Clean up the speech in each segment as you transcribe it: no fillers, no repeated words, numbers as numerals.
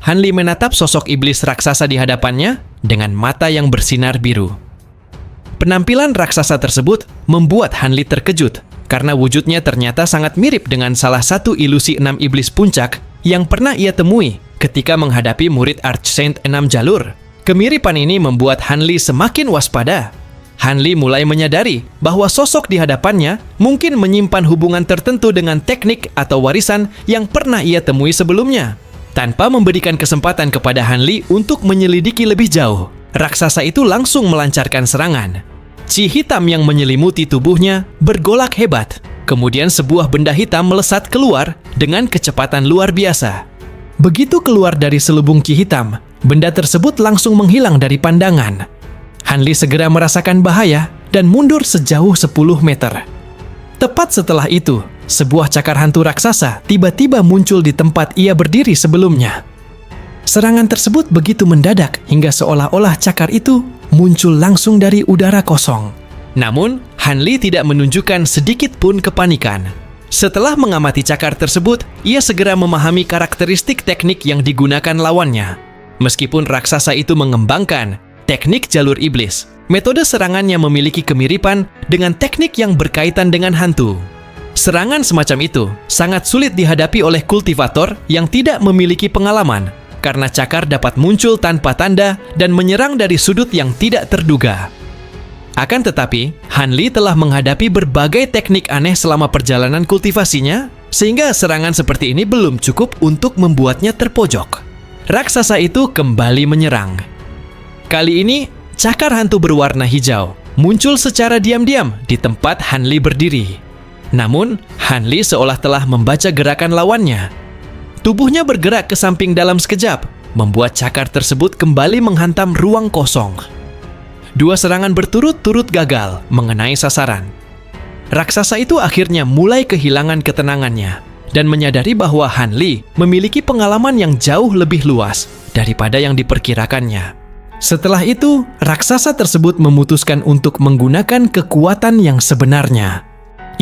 Han Li menatap sosok iblis raksasa di hadapannya dengan mata yang bersinar biru. Penampilan raksasa tersebut membuat Han Li terkejut karena wujudnya ternyata sangat mirip dengan salah satu ilusi 6 iblis puncak yang pernah ia temui ketika menghadapi murid Archsaint 6 jalur. Kemiripan ini membuat Han Li semakin waspada. Han Li mulai menyadari bahwa sosok di hadapannya mungkin menyimpan hubungan tertentu dengan teknik atau warisan yang pernah ia temui sebelumnya. Tanpa memberikan kesempatan kepada Han Li untuk menyelidiki lebih jauh, raksasa itu langsung melancarkan serangan. Chi hitam yang menyelimuti tubuhnya bergolak hebat. Kemudian sebuah benda hitam melesat keluar dengan kecepatan luar biasa. Begitu keluar dari selubung chi hitam, benda tersebut langsung menghilang dari pandangan. Han Li segera merasakan bahaya dan mundur sejauh 10 meter. Tepat setelah itu, sebuah cakar hantu raksasa tiba-tiba muncul di tempat ia berdiri sebelumnya. Serangan tersebut begitu mendadak hingga seolah-olah cakar itu muncul langsung dari udara kosong. Namun, Han Li tidak menunjukkan sedikit pun kepanikan. Setelah mengamati cakar tersebut, ia segera memahami karakteristik teknik yang digunakan lawannya. Meskipun raksasa itu mengembangkan teknik jalur iblis, metode serangannya memiliki kemiripan dengan teknik yang berkaitan dengan hantu. Serangan semacam itu sangat sulit dihadapi oleh kultivator yang tidak memiliki pengalaman, karena cakar dapat muncul tanpa tanda dan menyerang dari sudut yang tidak terduga. Akan tetapi, Han Li telah menghadapi berbagai teknik aneh selama perjalanan kultivasinya, sehingga serangan seperti ini belum cukup untuk membuatnya terpojok. Raksasa itu kembali menyerang. Kali ini, cakar hantu berwarna hijau muncul secara diam-diam di tempat Han Li berdiri. Namun, Han Li seolah telah membaca gerakan lawannya. Tubuhnya bergerak ke samping dalam sekejap, membuat cakar tersebut kembali menghantam ruang kosong. Dua serangan berturut-turut gagal mengenai sasaran. Raksasa itu akhirnya mulai kehilangan ketenangannya dan menyadari bahwa Han Li memiliki pengalaman yang jauh lebih luas daripada yang diperkirakannya. Setelah itu, raksasa tersebut memutuskan untuk menggunakan kekuatan yang sebenarnya.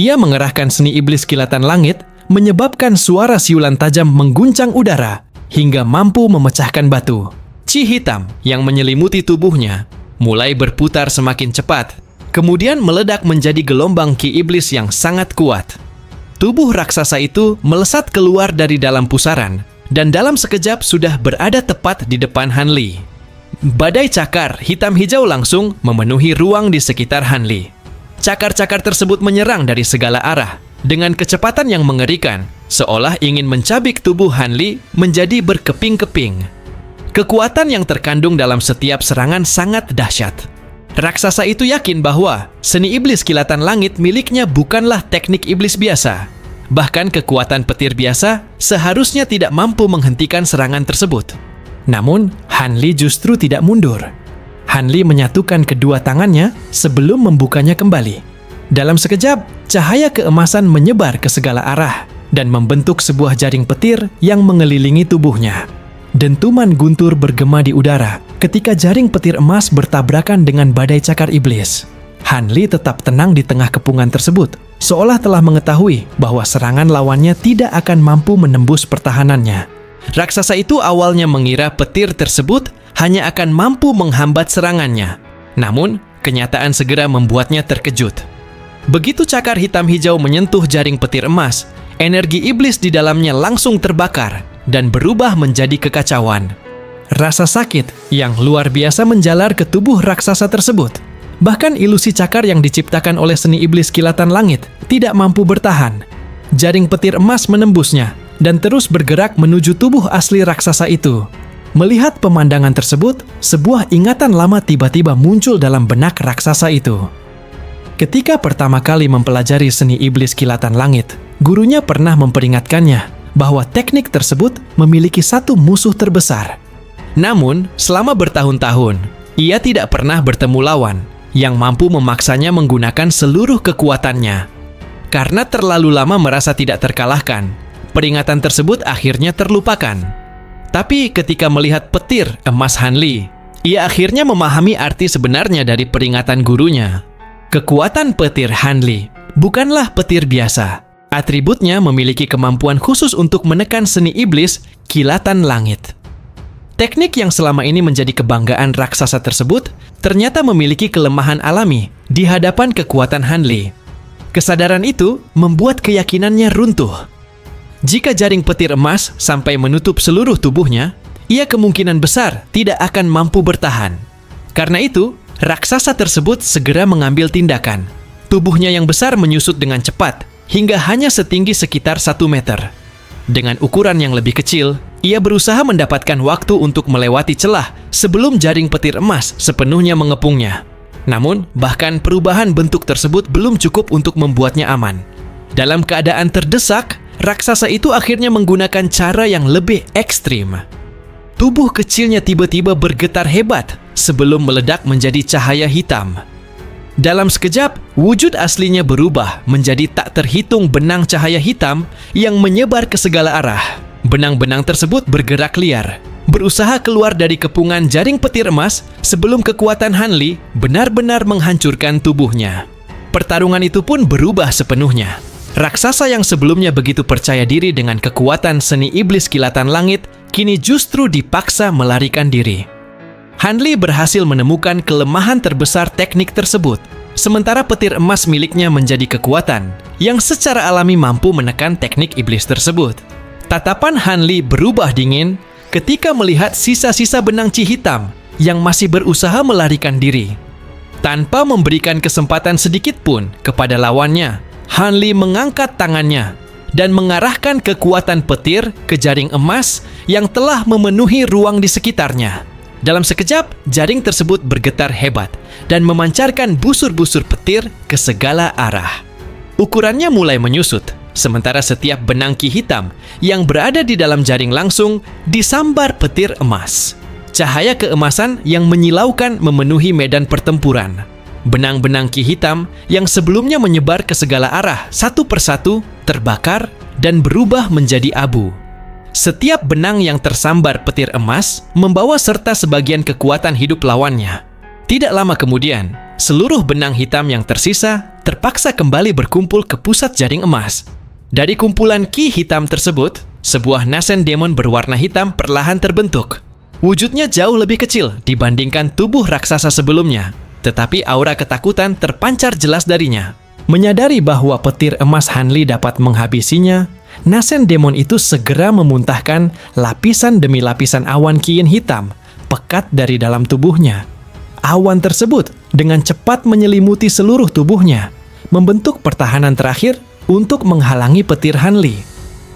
Ia mengerahkan seni iblis kilatan langit, menyebabkan suara siulan tajam mengguncang udara hingga mampu memecahkan batu. Chi hitam yang menyelimuti tubuhnya mulai berputar semakin cepat, kemudian meledak menjadi gelombang ki iblis yang sangat kuat. Tubuh raksasa itu melesat keluar dari dalam pusaran, dan dalam sekejap sudah berada tepat di depan Han Li. Badai cakar hitam hijau langsung memenuhi ruang di sekitar Han Li. Cakar-cakar tersebut menyerang dari segala arah, dengan kecepatan yang mengerikan, seolah ingin mencabik tubuh Han Li menjadi berkeping-keping. Kekuatan yang terkandung dalam setiap serangan sangat dahsyat. Raksasa itu yakin bahwa seni iblis kilatan langit miliknya bukanlah teknik iblis biasa. Bahkan kekuatan petir biasa seharusnya tidak mampu menghentikan serangan tersebut. Namun, Han Li justru tidak mundur. Han Li menyatukan kedua tangannya sebelum membukanya kembali. Dalam sekejap, cahaya keemasan menyebar ke segala arah dan membentuk sebuah jaring petir yang mengelilingi tubuhnya. Dentuman guntur bergema di udara ketika jaring petir emas bertabrakan dengan badai cakar iblis. Han Li tetap tenang di tengah kepungan tersebut, seolah telah mengetahui bahwa serangan lawannya tidak akan mampu menembus pertahanannya. Raksasa itu awalnya mengira petir tersebut hanya akan mampu menghambat serangannya. Namun, kenyataan segera membuatnya terkejut. Begitu cakar hitam hijau menyentuh jaring petir emas, energi iblis di dalamnya langsung terbakar dan berubah menjadi kekacauan. Rasa sakit yang luar biasa menjalar ke tubuh raksasa tersebut. Bahkan ilusi cakar yang diciptakan oleh seni iblis kilatan langit tidak mampu bertahan. Jaring petir emas menembusnya dan terus bergerak menuju tubuh asli raksasa itu. Melihat pemandangan tersebut, sebuah ingatan lama tiba-tiba muncul dalam benak raksasa itu. Ketika pertama kali mempelajari seni iblis kilatan langit, gurunya pernah memperingatkannya bahwa teknik tersebut memiliki satu musuh terbesar. Namun, selama bertahun-tahun, ia tidak pernah bertemu lawan yang mampu memaksanya menggunakan seluruh kekuatannya. Karena terlalu lama merasa tidak terkalahkan, peringatan tersebut akhirnya terlupakan. Tapi ketika melihat petir emas Han Li, ia akhirnya memahami arti sebenarnya dari peringatan gurunya. Kekuatan petir Han Li bukanlah petir biasa. Atributnya memiliki kemampuan khusus untuk menekan seni iblis kilatan langit. Teknik yang selama ini menjadi kebanggaan raksasa tersebut ternyata memiliki kelemahan alami di hadapan kekuatan Hanli. Kesadaran itu membuat keyakinannya runtuh. Jika jaring petir emas sampai menutup seluruh tubuhnya, ia kemungkinan besar tidak akan mampu bertahan. Karena itu, raksasa tersebut segera mengambil tindakan. Tubuhnya yang besar menyusut dengan cepat, hingga hanya setinggi sekitar 1 meter. Dengan ukuran yang lebih kecil, ia berusaha mendapatkan waktu untuk melewati celah sebelum jaring petir emas sepenuhnya mengepungnya. Namun, bahkan perubahan bentuk tersebut belum cukup untuk membuatnya aman. Dalam keadaan terdesak, raksasa itu akhirnya menggunakan cara yang lebih ekstrim. Tubuh kecilnya tiba-tiba bergetar hebat sebelum meledak menjadi cahaya hitam. Dalam sekejap, wujud aslinya berubah menjadi tak terhitung benang cahaya hitam yang menyebar ke segala arah. Benang-benang tersebut bergerak liar, berusaha keluar dari kepungan jaring petir emas sebelum kekuatan Hanli benar-benar menghancurkan tubuhnya. Pertarungan itu pun berubah sepenuhnya. Raksasa yang sebelumnya begitu percaya diri dengan kekuatan seni iblis kilatan langit, kini justru dipaksa melarikan diri. Hanli berhasil menemukan kelemahan terbesar teknik tersebut, sementara petir emas miliknya menjadi kekuatan yang secara alami mampu menekan teknik iblis tersebut. Tatapan Hanli berubah dingin ketika melihat sisa-sisa benang chi hitam yang masih berusaha melarikan diri. Tanpa memberikan kesempatan sedikit pun kepada lawannya, Hanli mengangkat tangannya dan mengarahkan kekuatan petir ke jaring emas yang telah memenuhi ruang di sekitarnya. Dalam sekejap, jaring tersebut bergetar hebat dan memancarkan busur-busur petir ke segala arah. Ukurannya mulai menyusut, sementara setiap benang ki hitam yang berada di dalam jaring langsung disambar petir emas. Cahaya keemasan yang menyilaukan memenuhi medan pertempuran. Benang-benang ki hitam yang sebelumnya menyebar ke segala arah satu persatu terbakar dan berubah menjadi abu. Setiap benang yang tersambar petir emas membawa serta sebagian kekuatan hidup lawannya. Tidak lama kemudian, seluruh benang hitam yang tersisa terpaksa kembali berkumpul ke pusat jaring emas. Dari kumpulan ki hitam tersebut, sebuah Nascent Demon berwarna hitam perlahan terbentuk. Wujudnya jauh lebih kecil dibandingkan tubuh raksasa sebelumnya, tetapi aura ketakutan terpancar jelas darinya. Menyadari bahwa petir emas Hanli dapat menghabisinya, Nascent Demon itu segera memuntahkan lapisan demi lapisan awan kiin hitam pekat dari dalam tubuhnya. Awan tersebut dengan cepat menyelimuti seluruh tubuhnya, membentuk pertahanan terakhir untuk menghalangi petir Hanli.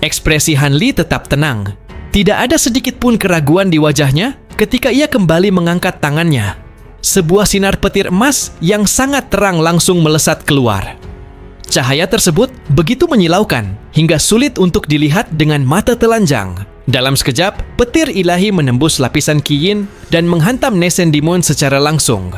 Ekspresi Hanli tetap tenang. Tidak ada sedikit pun keraguan di wajahnya ketika ia kembali mengangkat tangannya. Sebuah sinar petir emas yang sangat terang langsung melesat keluar. Cahaya tersebut begitu menyilaukan hingga sulit untuk dilihat dengan mata telanjang. Dalam sekejap, petir ilahi menembus lapisan kiin dan menghantam Nascent Demon secara langsung.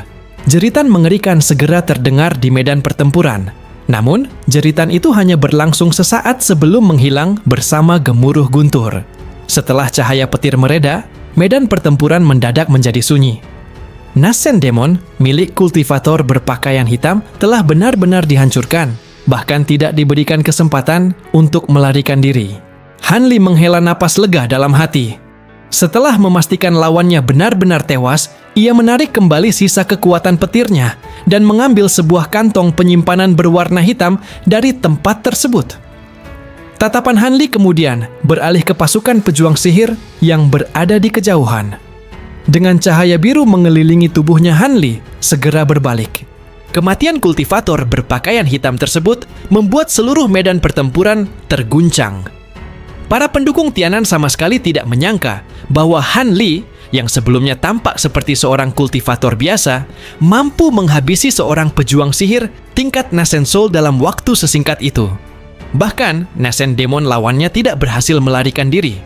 Jeritan mengerikan segera terdengar di medan pertempuran. Namun, jeritan itu hanya berlangsung sesaat sebelum menghilang bersama gemuruh guntur. Setelah cahaya petir mereda, medan pertempuran mendadak menjadi sunyi. Nascent Demon, milik kultivator berpakaian hitam, telah benar-benar dihancurkan, bahkan tidak diberikan kesempatan untuk melarikan diri. Hanli menghela napas lega dalam hati. Setelah memastikan lawannya benar-benar tewas, ia menarik kembali sisa kekuatan petirnya dan mengambil sebuah kantong penyimpanan berwarna hitam dari tempat tersebut. Tatapan Hanli kemudian beralih ke pasukan pejuang sihir yang berada di kejauhan. Dengan cahaya biru mengelilingi tubuhnya, Hanli segera berbalik. Kematian kultivator berpakaian hitam tersebut membuat seluruh medan pertempuran terguncang. Para pendukung Tianan sama sekali tidak menyangka bahwa Hanli, yang sebelumnya tampak seperti seorang kultivator biasa, mampu menghabisi seorang pejuang sihir tingkat Nascent Soul dalam waktu sesingkat itu. Bahkan, Nascent Demon lawannya tidak berhasil melarikan diri.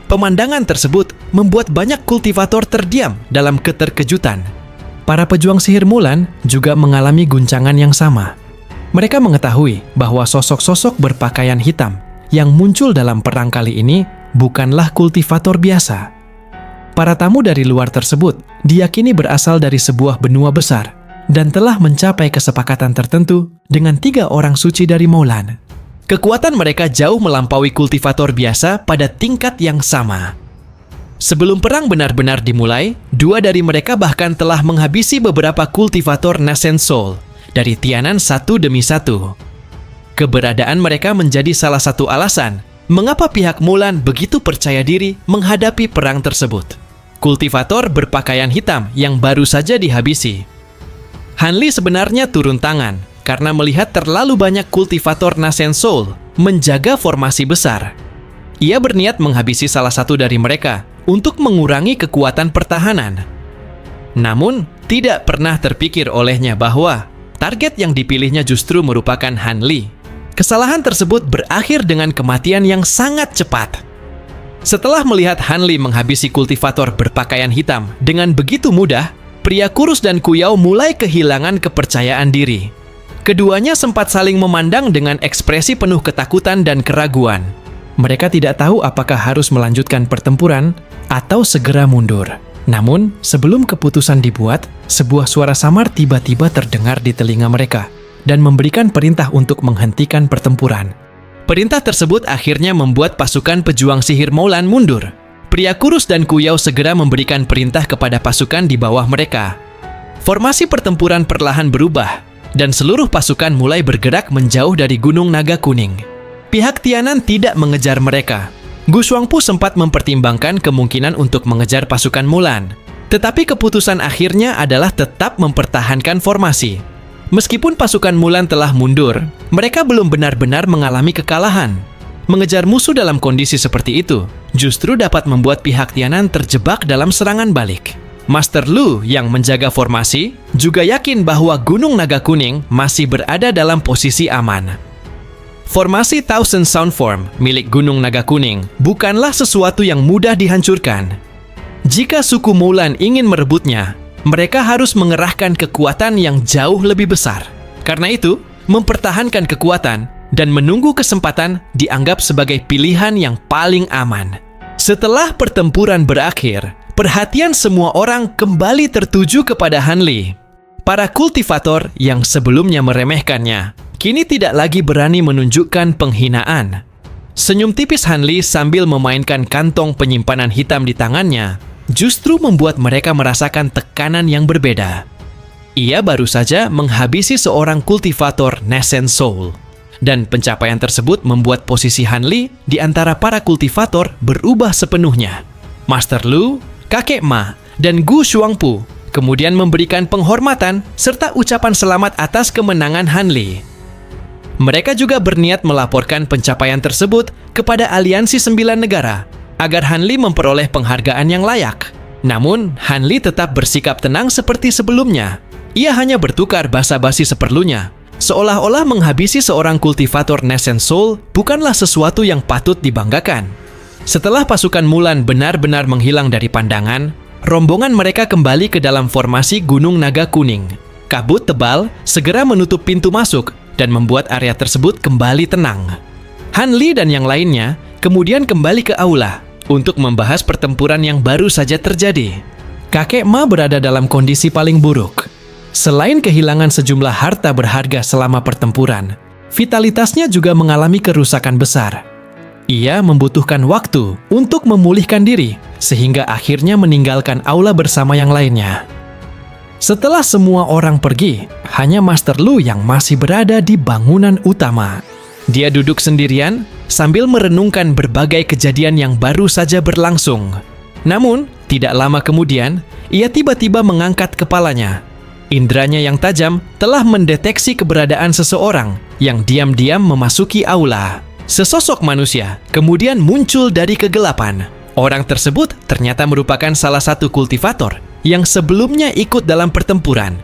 Pemandangan tersebut membuat banyak kultivator terdiam dalam keterkejutan. Para pejuang sihir Mulan juga mengalami guncangan yang sama. Mereka mengetahui bahwa sosok-sosok berpakaian hitam yang muncul dalam perang kali ini bukanlah kultivator biasa. Para tamu dari luar tersebut diyakini berasal dari sebuah benua besar dan telah mencapai kesepakatan tertentu dengan 3 orang suci dari Moulan. Kekuatan mereka jauh melampaui kultivator biasa pada tingkat yang sama. Sebelum perang benar-benar dimulai, dua dari mereka bahkan telah menghabisi beberapa kultivator Nascent Soul dari Tianan satu demi satu. Keberadaan mereka menjadi salah satu alasan mengapa pihak Mulan begitu percaya diri menghadapi perang tersebut. Kultivator berpakaian hitam yang baru saja dihabisi. Han Li sebenarnya turun tangan karena melihat terlalu banyak kultivator Nascent Soul menjaga formasi besar. Ia berniat menghabisi salah satu dari mereka untuk mengurangi kekuatan pertahanan. Namun, tidak pernah terpikir olehnya bahwa target yang dipilihnya justru merupakan Han Li. Kesalahan tersebut berakhir dengan kematian yang sangat cepat. Setelah melihat Han Li menghabisi kultivator berpakaian hitam dengan begitu mudah, pria kurus dan kuyau mulai kehilangan kepercayaan diri. Keduanya sempat saling memandang dengan ekspresi penuh ketakutan dan keraguan. Mereka tidak tahu apakah harus melanjutkan pertempuran atau segera mundur. Namun, sebelum keputusan dibuat, sebuah suara samar tiba-tiba terdengar di telinga mereka dan memberikan perintah untuk menghentikan pertempuran. Perintah tersebut akhirnya membuat pasukan pejuang sihir Moulan mundur. Pria kurus dan kuyau segera memberikan perintah kepada pasukan di bawah mereka. Formasi pertempuran perlahan berubah, dan seluruh pasukan mulai bergerak menjauh dari Gunung Naga Kuning. Pihak Tianan tidak mengejar mereka. Gu Shuangpu sempat mempertimbangkan kemungkinan untuk mengejar pasukan Mulan. Tetapi keputusan akhirnya adalah tetap mempertahankan formasi. Meskipun pasukan Mulan telah mundur, mereka belum benar-benar mengalami kekalahan. Mengejar musuh dalam kondisi seperti itu justru dapat membuat pihak Tianan terjebak dalam serangan balik. Master Lu yang menjaga formasi juga yakin bahwa Gunung Naga Kuning masih berada dalam posisi aman. Formasi Thousand Sound Form milik Gunung Naga Kuning bukanlah sesuatu yang mudah dihancurkan. Jika suku Mulan ingin merebutnya, mereka harus mengerahkan kekuatan yang jauh lebih besar. Karena itu, mempertahankan kekuatan dan menunggu kesempatan dianggap sebagai pilihan yang paling aman. Setelah pertempuran berakhir, perhatian semua orang kembali tertuju kepada Han Li. Para kultivator yang sebelumnya meremehkannya, kini tidak lagi berani menunjukkan penghinaan. Senyum tipis Han Li sambil memainkan kantong penyimpanan hitam di tangannya justru membuat mereka merasakan tekanan yang berbeda. Ia baru saja menghabisi seorang kultivator Nascent Soul, dan pencapaian tersebut membuat posisi Han Li di antara para kultivator berubah sepenuhnya. Master Lu, Kakek Ma, dan Gu Shuangpu kemudian memberikan penghormatan serta ucapan selamat atas kemenangan Han Li. Mereka juga berniat melaporkan pencapaian tersebut kepada Aliansi 9 Negara agar Han Li memperoleh penghargaan yang layak. Namun, Han Li tetap bersikap tenang seperti sebelumnya. Ia hanya bertukar basa-basi seperlunya, seolah-olah menghabisi seorang kultivator Nascent Soul bukanlah sesuatu yang patut dibanggakan. Setelah pasukan Mulan benar-benar menghilang dari pandangan, rombongan mereka kembali ke dalam formasi Gunung Naga Kuning. Kabut tebal segera menutup pintu masuk dan membuat area tersebut kembali tenang. Han Li dan yang lainnya kemudian kembali ke aula untuk membahas pertempuran yang baru saja terjadi. Kakek Ma berada dalam kondisi paling buruk. Selain kehilangan sejumlah harta berharga selama pertempuran, vitalitasnya juga mengalami kerusakan besar. Ia membutuhkan waktu untuk memulihkan diri, sehingga akhirnya meninggalkan aula bersama yang lainnya. Setelah semua orang pergi, hanya Master Lu yang masih berada di bangunan utama. Dia duduk sendirian sambil merenungkan berbagai kejadian yang baru saja berlangsung. Namun, tidak lama kemudian, ia tiba-tiba mengangkat kepalanya. Indranya yang tajam telah mendeteksi keberadaan seseorang yang diam-diam memasuki aula. Sesosok manusia kemudian muncul dari kegelapan. Orang tersebut ternyata merupakan salah satu kultivator yang sebelumnya ikut dalam pertempuran.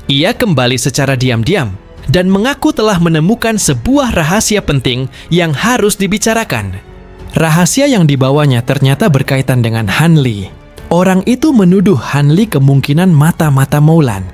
Ia kembali secara diam-diam dan mengaku telah menemukan sebuah rahasia penting yang harus dibicarakan. Rahasia yang dibawanya ternyata berkaitan dengan Han Li. Orang itu menuduh Han Li kemungkinan mata-mata Moulan